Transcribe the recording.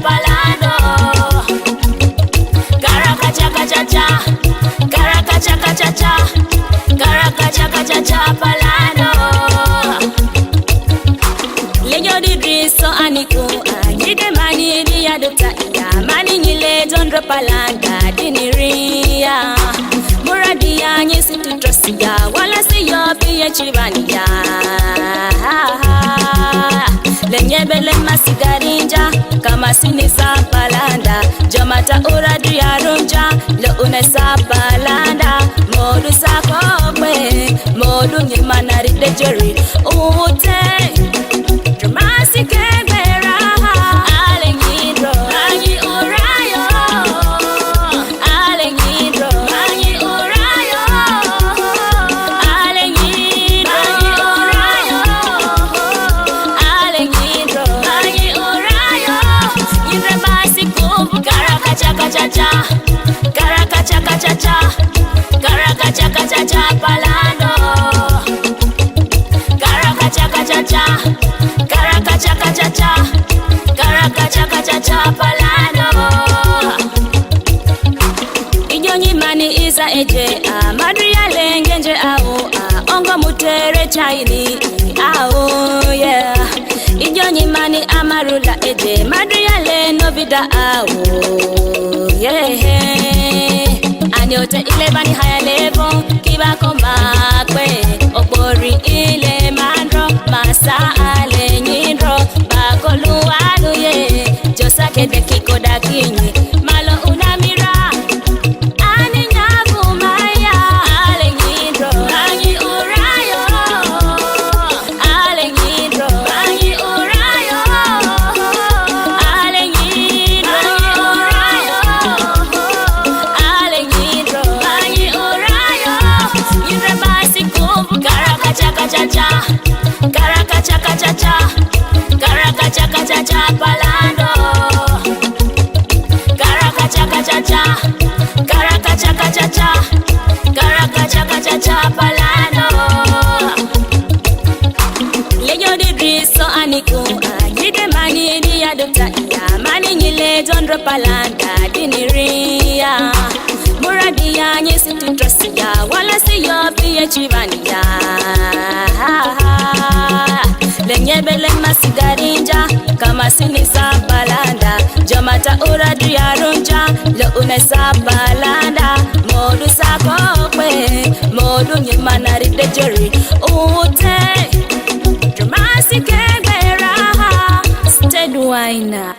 Palando, Caraka chaka cha cha, Caraka chaka cha cha, Caraka chaka cha cha palando. Leyo di driso aniku, agide mani di adopta iya, mani nyile dondro palanda diniria. Muradia nyesi tutrosia, wala siyo biye chivania. Lenye bele masigarinja kama sini sapalanda jamata uradu ya runja le une sapalanda modu sakokwe modu nyimanari de jeri ute dramasi kebera ale ngidro anyi urayo ale ngidro anyi urayo ale ngidro anyi urayo ale ngidro anyi urayo yidre basi kumbu karaka chaka cha cha karaka chaka cha cha karaka chaka cha cha palando karaka chaka cha cha karaka chaka cha cha karaka chaka cha cha palando. Inyonyi mani isa eje madria lengenje au ongo mutere chaini au yeah. Inyonyi mani amarula eje madria le novida au yeah. Anyote ile bani haya levo kibako makwe opori ile mandro masa ale nyindro bakoluwalu ye josake de kikoda kinyi malo unamira ani nyavu maya ale nyindro anyi urayo ale nyindro anyi urayo ale nyindro anyi urayo ale nyindro anyi urayo yidre basi kumbu karaka chaka cha cha karaka chaka cha cha karaka chaka cha cha palando karaka chaka cha cha karaka chaka cha cha karaka chaka cha cha palando. Leyo di driso aniku agide mani di adopta iya mani nyile dondro palanda diniria. Muradia nyesi tutrosia wala siyo biye chivania. Lenye bele masigarinja kama sini sapalanda jamata uradu ya runja le une sapalanda modu sakokwe modu nyimanari de jeri ute dramasi kebera stead wine.